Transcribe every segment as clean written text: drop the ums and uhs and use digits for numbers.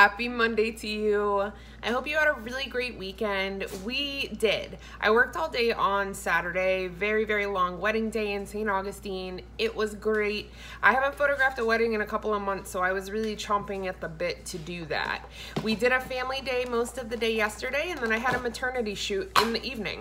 Happy Monday to you. I hope you had a really great weekend. We did. I worked all day on Saturday, very long wedding day in St. Augustine. It was great. I haven't photographed a wedding in a couple of months, so I was really chomping at the bit to do that. We did a family day most of the day yesterday, and then I had a maternity shoot in the evening.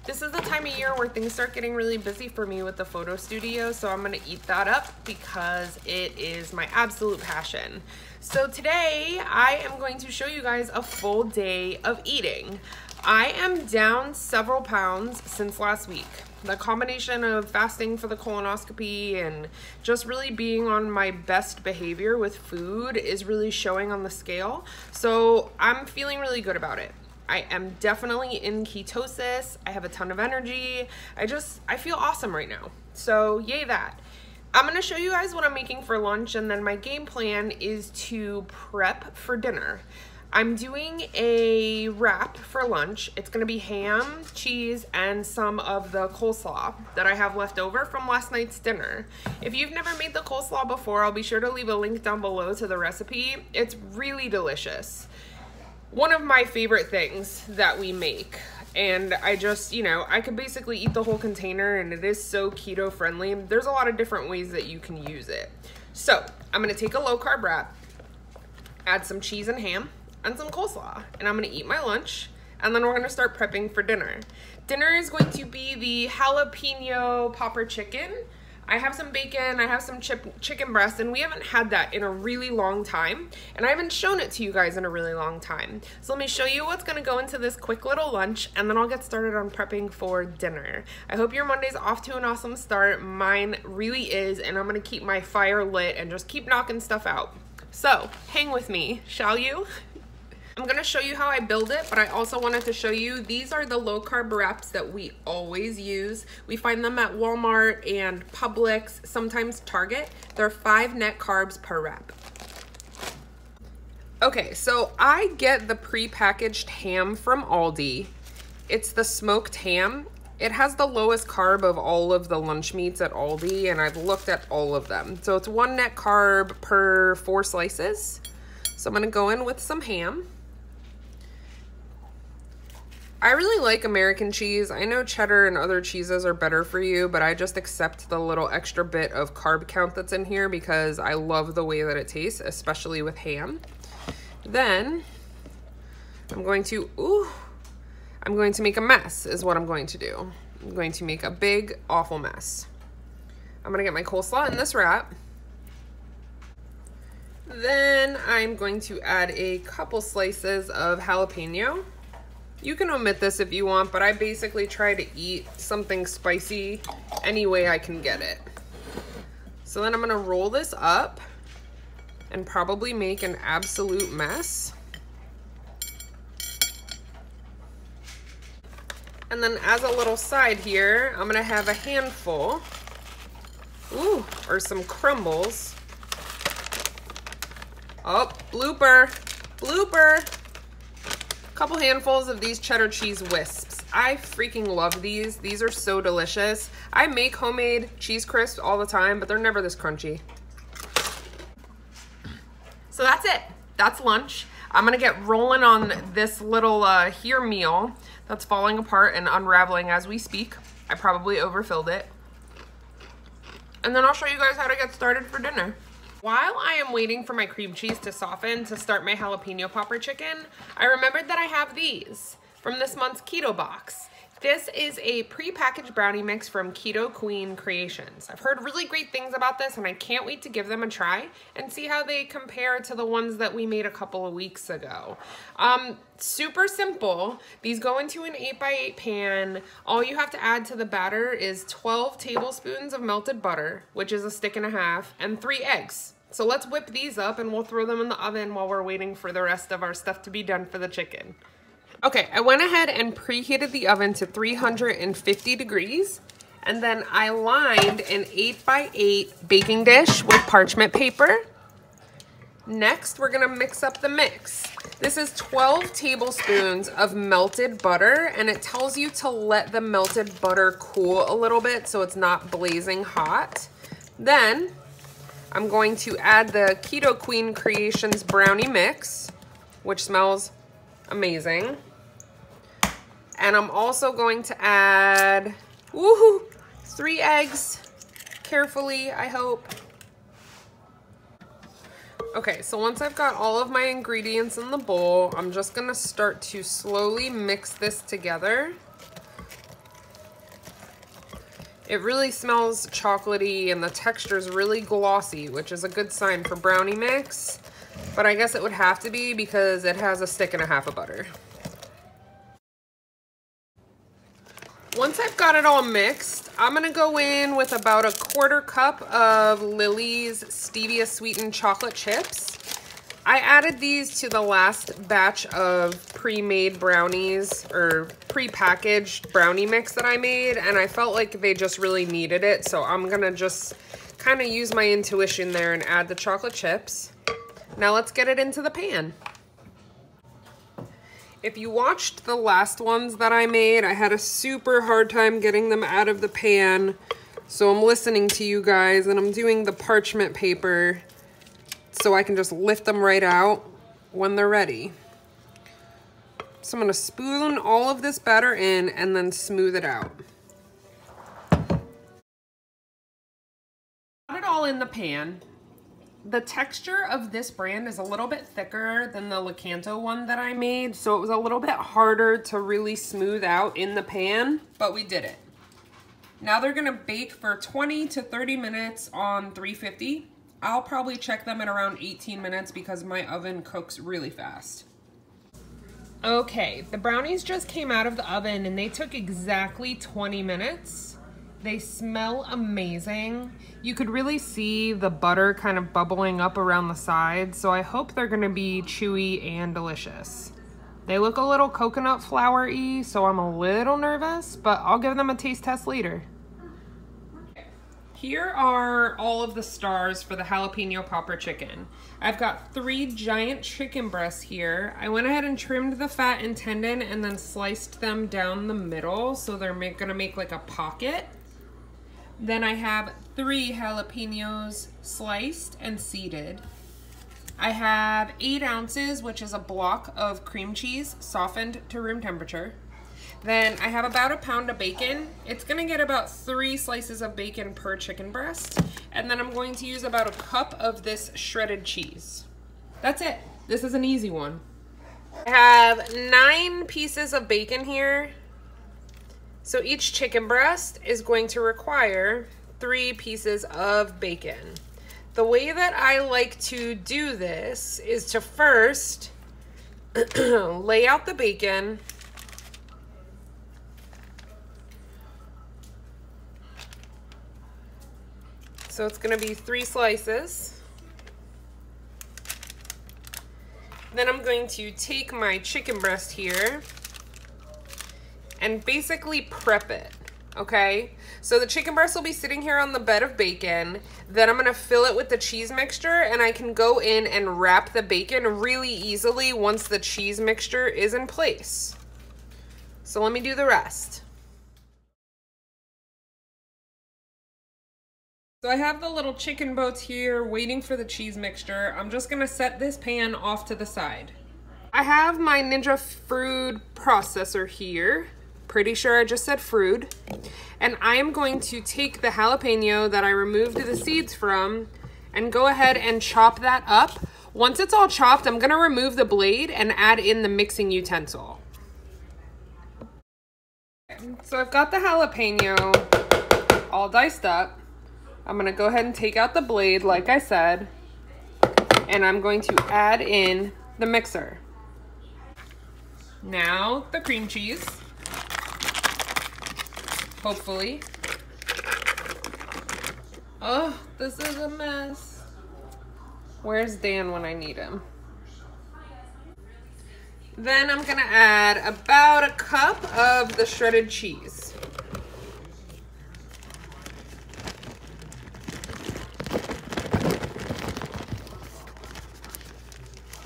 This is the time of year where things start getting really busy for me with the photo studio, so I'm gonna eat that up because it is my absolute passion. So today I am going to show you guys a full day of eating. I am down several pounds since last week. The combination of fasting for the colonoscopy and just really being on my best behavior with food is really showing on the scale. So I'm feeling really good about it. I am definitely in ketosis. I have a ton of energy. I feel awesome right now. So yay that. I'm gonna show you guys what I'm making for lunch, and then my game plan is to prep for dinner. I'm doing a wrap for lunch. It's gonna be ham, cheese, and some of the coleslaw that I have left over from last night's dinner. If you've never made the coleslaw before, I'll be sure to leave a link down below to the recipe. It's really delicious. One of my favorite things that we make. And I just, I could basically eat the whole container, and it is so keto friendly. There's a lot of different ways that you can use it. So I'm gonna take a low carb wrap, add some cheese and ham and some coleslaw, and I'm gonna eat my lunch, and then we're gonna start prepping for dinner. Dinner is going to be the jalapeno popper chicken. I have some bacon, I have some chicken breast, and we haven't had that in a really long time, and I haven't shown it to you guys in a really long time. So let me show you what's gonna go into this quick little lunch, and then I'll get started on prepping for dinner. I hope your Monday's off to an awesome start. Mine really is, and I'm gonna keep my fire lit and just keep knocking stuff out. So hang with me, shall you? I'm gonna show you how I build it, but I also wanted to show you, these are the low carb wraps that we always use. We find them at Walmart and Publix, sometimes Target. They're 5 net carbs per wrap. Okay, so I get the pre-packaged ham from Aldi. It's the smoked ham. It has the lowest carb of all of the lunch meats at Aldi, and I've looked at all of them. So it's 1 net carb per 4 slices. So I'm gonna go in with some ham. I really like American cheese. I know cheddar and other cheeses are better for you, but I just accept the little extra bit of carb count that's in here because I love the way that it tastes, especially with ham. Then I'm going to make a mess is what I'm going to do. I'm going to make a big, awful mess. I'm gonna get my coleslaw in this wrap. Then I'm going to add a couple slices of jalapeno. You can omit this if you want, but I basically try to eat something spicy any way I can get it. So then I'm gonna roll this up and probably make an absolute mess. And then as a little side here, I'm gonna have a handful, or some crumbles. Oh, blooper. Couple handfuls of these cheddar cheese wisps. I freaking love these. These are so delicious. I make homemade cheese crisps all the time, but they're never this crunchy. So that's it. That's lunch. I'm gonna get rolling on this little here meal that's falling apart and unraveling as we speak. I probably overfilled it. And then I'll show you guys how to get started for dinner. While I am waiting for my cream cheese to soften to start my jalapeno popper chicken, I remembered that I have these from this month's Keto box. This is a pre-packaged brownie mix from Keto Queen Creations. I've heard really great things about this, and I can't wait to give them a try and see how they compare to the ones that we made a couple of weeks ago. Super simple. These go into an 8x8 pan. All you have to add to the batter is 12 tablespoons of melted butter, which is a stick and a half, and 3 eggs. So let's whip these up and we'll throw them in the oven while we're waiting for the rest of our stuff to be done for the chicken. Okay, I went ahead and preheated the oven to 350 degrees, and then I lined an 8x8 baking dish with parchment paper. Next, we're gonna mix up the mix. This is 12 tablespoons of melted butter, and it tells you to let the melted butter cool a little bit so it's not blazing hot. Then I'm going to add the Keto Queen Creations brownie mix. which smells amazing. And I'm also going to add, woohoo, 3 eggs, carefully, I hope. Okay, so once I've got all of my ingredients in the bowl, I'm just gonna start to slowly mix this together. It really smells chocolatey and the texture is really glossy, which is a good sign for brownie mix, but I guess it would have to be because it has a stick and a half of butter. Once I've got it all mixed, I'm gonna go in with about a 1/4 cup of Lily's stevia sweetened chocolate chips. I added these to the last batch of pre-made brownies or pre-packaged brownie mix that I made, and I felt like they just really needed it, so I'm gonna just kind of use my intuition there and add the chocolate chips. Now let's get it into the pan. If you watched the last ones that I made, I had a super hard time getting them out of the pan. So I'm listening to you guys and I'm doing the parchment paper so I can just lift them right out when they're ready. So I'm gonna spoon all of this batter in and then smooth it out. Got it all in the pan. The texture of this brand is a little bit thicker than the Lakanto one that I made, so it was a little bit harder to really smooth out in the pan, but we did it. Now they're gonna bake for 20 to 30 minutes on 350. I'll probably check them at around 18 minutes because my oven cooks really fast. Okay, the brownies just came out of the oven and they took exactly 20 minutes. They smell amazing. You could really see the butter kind of bubbling up around the sides, so I hope they're gonna be chewy and delicious. They look a little coconut flour-y, so I'm a little nervous, but I'll give them a taste test later. Here are all of the stars for the jalapeno popper chicken. I've got 3 giant chicken breasts here. I went ahead and trimmed the fat and tendon and then sliced them down the middle, so they're gonna make like a pocket. Then I have 3 jalapenos sliced and seeded. I have 8 ounces, which is a block of cream cheese softened to room temperature. Then I have about 1 pound of bacon. It's gonna get about 3 slices of bacon per chicken breast. And then I'm going to use about 1 cup of this shredded cheese. That's it. This is an easy one. I have 9 pieces of bacon here. So each chicken breast is going to require 3 pieces of bacon. The way that I like to do this is to first lay out the bacon. So it's gonna be 3 slices. Then I'm going to take my chicken breast here and basically prep it, okay? So the chicken breast will be sitting here on the bed of bacon. Then I'm gonna fill it with the cheese mixture and I can go in and wrap the bacon really easily once the cheese mixture is in place. So let me do the rest. So I have the little chicken boats here waiting for the cheese mixture. I'm just gonna set this pan off to the side. I have my Ninja food processor here. Pretty sure I just said fruit. And I am going to take the jalapeno that I removed the seeds from and go ahead and chop that up. Once it's all chopped, I'm gonna remove the blade and add in the mixing utensil. So I've got the jalapeno all diced up. I'm gonna go ahead and take out the blade like I said, and I'm going to add in the mixer. Now the cream cheese. Hopefully. Oh, this is a mess. Where's Dan when I need him? Then I'm gonna add about 1 cup of the shredded cheese.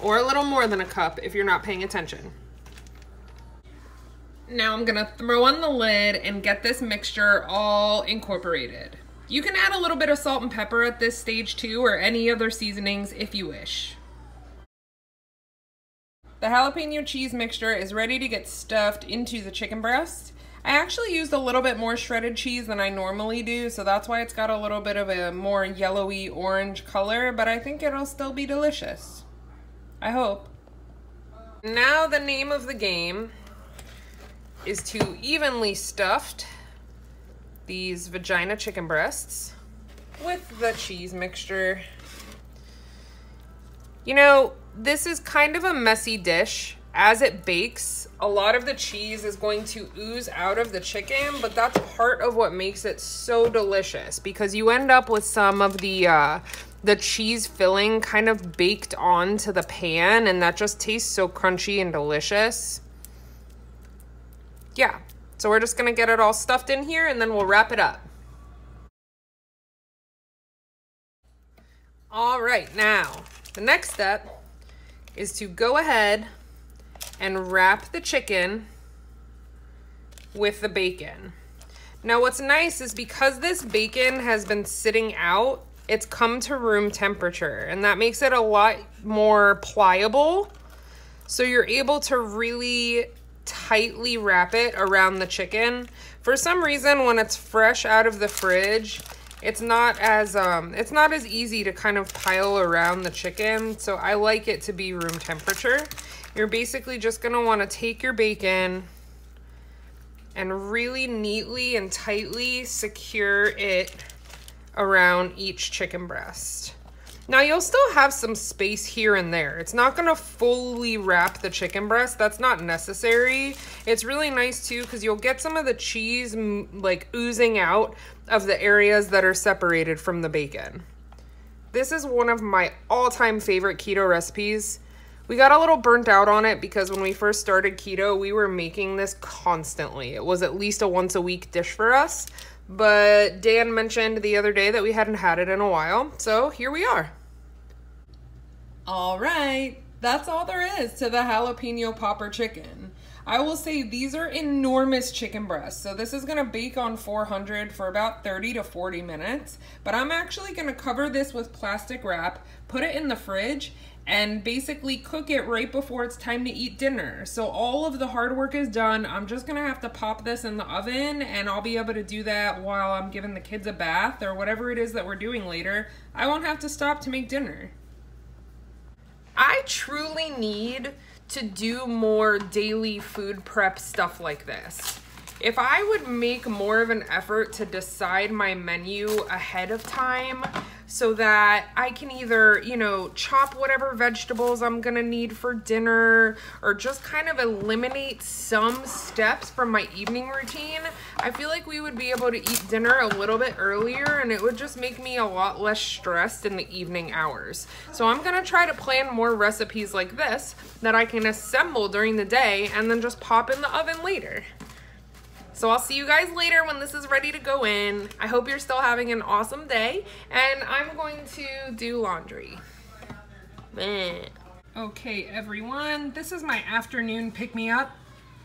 Or a little more than 1 cup if you're not paying attention. Now I'm gonna throw on the lid and get this mixture all incorporated. You can add a little bit of salt and pepper at this stage too, or any other seasonings if you wish. The jalapeno cheese mixture is ready to get stuffed into the chicken breast. I actually used a little bit more shredded cheese than I normally do, so that's why it's got a little bit of a more yellowy orange color, but I think it'll still be delicious. I hope. Now the name of the game is to evenly stuff these vagina chicken breasts with the cheese mixture. You know, this is kind of a messy dish. As it bakes, a lot of the cheese is going to ooze out of the chicken, but that's part of what makes it so delicious, because you end up with some of the cheese filling kind of baked onto the pan, and that just tastes so crunchy and delicious. Yeah, so we're just gonna get it all stuffed in here and then we'll wrap it up. All right, now the next step is to go ahead and wrap the chicken with the bacon. Now what's nice is because this bacon has been sitting out, it's come to room temperature, and that makes it a lot more pliable. So you're able to really tightly wrap it around the chicken. For some reason, when it's fresh out of the fridge, it's not as easy to kind of pile around the chicken, so I like it to be room temperature. You're basically just gonna wanna take your bacon and really neatly and tightly secure it around each chicken breast. Now you'll still have some space here and there. It's not gonna fully wrap the chicken breast. That's not necessary. It's really nice too because you'll get some of the cheese like oozing out of the areas that are separated from the bacon. This is one of my all-time favorite keto recipes. We got a little burnt out on it because when we first started keto, we were making this constantly. It was at least a once a week dish for us. But Dan mentioned the other day that we hadn't had it in a while, so here we are. All right, that's all there is to the jalapeno popper chicken. I will say these are enormous chicken breasts, so this is gonna bake on 400 for about 30 to 40 minutes, but I'm actually gonna cover this with plastic wrap, put it in the fridge, and basically cook it right before it's time to eat dinner. So all of the hard work is done. I'm just gonna have to pop this in the oven, and I'll be able to do that while I'm giving the kids a bath or whatever it is that we're doing later. I won't have to stop to make dinner. I truly need to do more daily food prep stuff like this. If I would make more of an effort to decide my menu ahead of time so that I can either, you know, chop whatever vegetables I'm gonna need for dinner or just kind of eliminate some steps from my evening routine, I feel like we would be able to eat dinner a little bit earlier and it would just make me a lot less stressed in the evening hours. So I'm gonna try to plan more recipes like this that I can assemble during the day and then just pop in the oven later. So I'll see you guys later when this is ready to go in. I hope you're still having an awesome day, and I'm going to do laundry. Okay, everyone, this is my afternoon pick-me-up.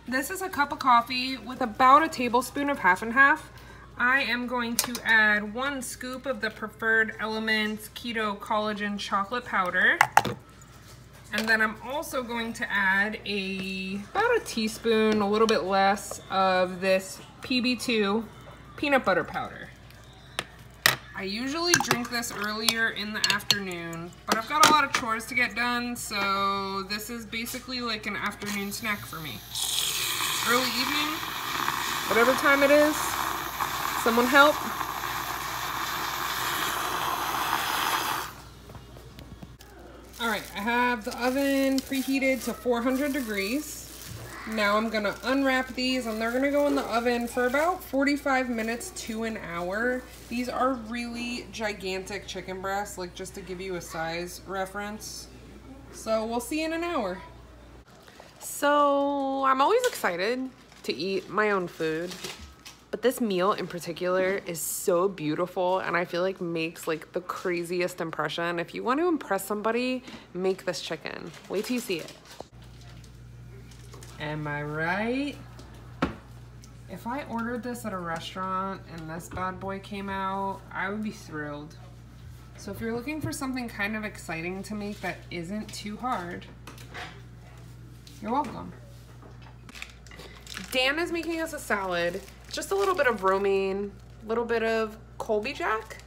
This is a cup of coffee with about a tablespoon of half and half. I am going to add 1 scoop of the Preferred Elements Keto Collagen chocolate powder. And then I'm also going to add about a teaspoon, a little bit less, of this PB2 peanut butter powder. I usually drink this earlier in the afternoon, but I've got a lot of chores to get done, so this is basically like an afternoon snack for me. Early evening, whatever time it is, someone help. All right, I have the oven preheated to 400 degrees. Now I'm gonna unwrap these and they're gonna go in the oven for about 45 minutes to an hour. These are really gigantic chicken breasts, like just to give you a size reference. So we'll see in an hour. So I'm always excited to eat my own food. But this meal in particular is so beautiful and I feel like makes like the craziest impression. If you want to impress somebody, make this chicken. Wait till you see it. Am I right? If I ordered this at a restaurant and this bad boy came out, I would be thrilled. So if you're looking for something kind of exciting to make that isn't too hard, You're welcome. Dan is making us a salad. Just a little bit of romaine, a little bit of Colby Jack,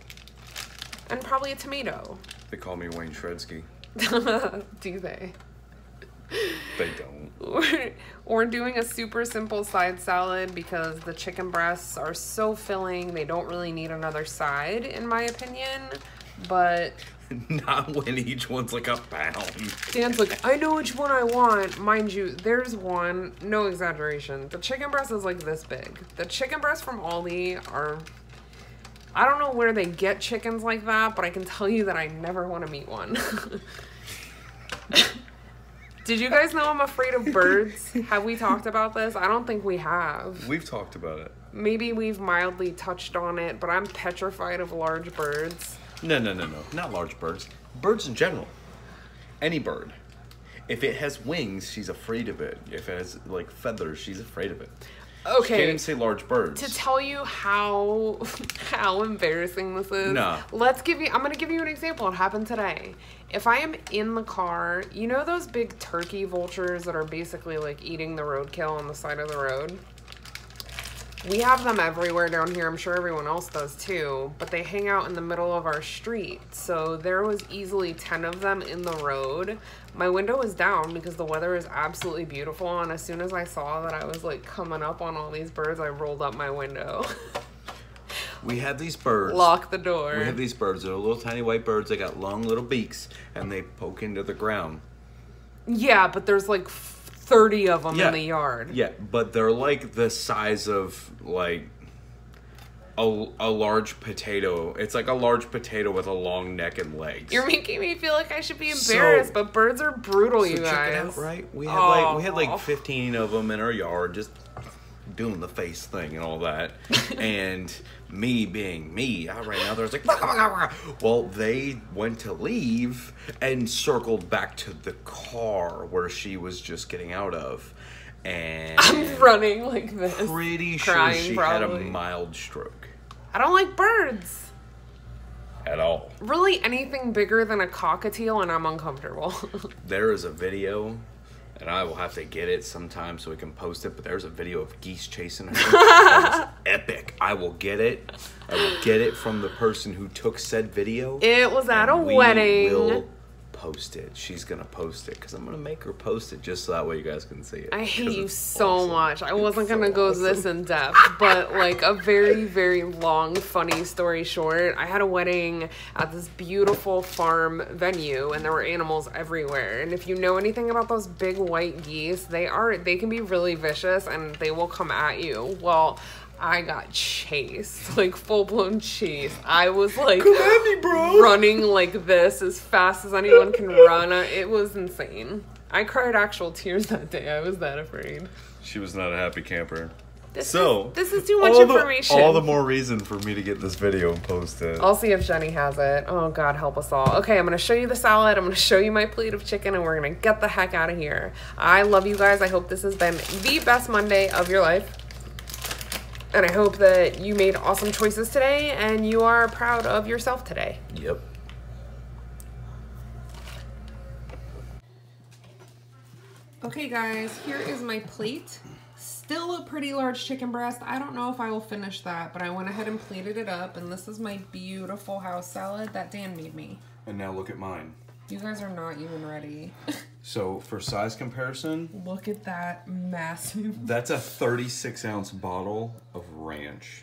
and probably a tomato. They call me Wayne Shredsky. Do they? They don't. We're doing a super simple side salad because the chicken breasts are so filling. They don't really need another side, in my opinion. But not when each one's like a pound. Dan's like, I know which one I want. Mind you, there's one, no exaggeration. The chicken breast is like this big. The chicken breasts from Aldi are, I don't know where they get chickens like that, but I can tell you that I never want to meet one. Did you guys know I'm afraid of birds? Have we talked about this? I don't think we have. We've talked about it. Maybe we've mildly touched on it, but I'm petrified of large birds. No. Not large birds. Birds in general. Any bird. If it has wings, she's afraid of it. If it has, like, feathers, she's afraid of it. Okay. She can't even say large birds. To tell you how embarrassing this is, No. I'm going to give you an example. It happened today. If I am in the car, you know those big turkey vultures that are basically, like, eating the roadkill on the side of the road? We have them everywhere down here. I'm sure everyone else does too, but they hang out in the middle of our street. So there was easily 10 of them in the road. My window was down because the weather is absolutely beautiful. And as soon as I saw that I was like coming up on all these birds, I rolled up my window. We have these birds. Lock the door. We have these birds. They're little tiny white birds. They got long little beaks and they poke into the ground. Yeah, but there's like 30 of them in the yard. Yeah, but they're like the size of like a large potato. It's like a large potato with a long neck and legs. You're making me feel like I should be embarrassed, but birds are brutal, you guys. Check it out, right? We had like 15 of them in our yard, just doing the face thing and all that. And me being me, I ran out there, I was like, well, they went to leave and circled back to the car where she was just getting out of. And I'm running like this. Pretty sure she had a mild stroke. I don't like birds. At all. Really anything bigger than a cockatiel and I'm uncomfortable. There is a video, and I will have to get it sometime so we can post it, but there's a video of geese chasing her. That is epic. I will get it. I will get it from the person who took said video. It was at a wedding. We will post it. She's going to post it because I'm going to make her post it just so that way you guys can see it. I hate you so much. I wasn't going to go this in depth, but like a very, very long, funny story short, I had a wedding at this beautiful farm venue and there were animals everywhere. And if you know anything about those big white geese, they can be really vicious and they will come at you. Well, I got chased, like full-blown chase. I was like come at me, bro. Running like this as fast as anyone can run. It was insane. I cried actual tears that day. I was that afraid. She was not a happy camper. This is too much information. All the more reason for me to get this video and post it. I'll see if Jenny has it. Oh, God, help us all. Okay, I'm going to show you the salad. I'm going to show you my plate of chicken, and we're going to get the heck out of here. I love you guys. I hope this has been the best Monday of your life. And I hope that you made awesome choices today and you are proud of yourself today. Yep. Okay, guys, here is my plate. Still a pretty large chicken breast. I don't know if I will finish that, but I went ahead and plated it up. And this is my beautiful house salad that Dan made me. And now look at mine. You guys are not even ready. So for size comparison, look at that massive. That's a 36-ounce bottle of ranch.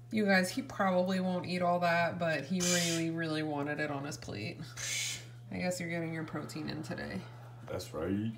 You guys, he probably won't eat all that, but he really, really wanted it on his plate. I guess you're getting your protein in today. That's right.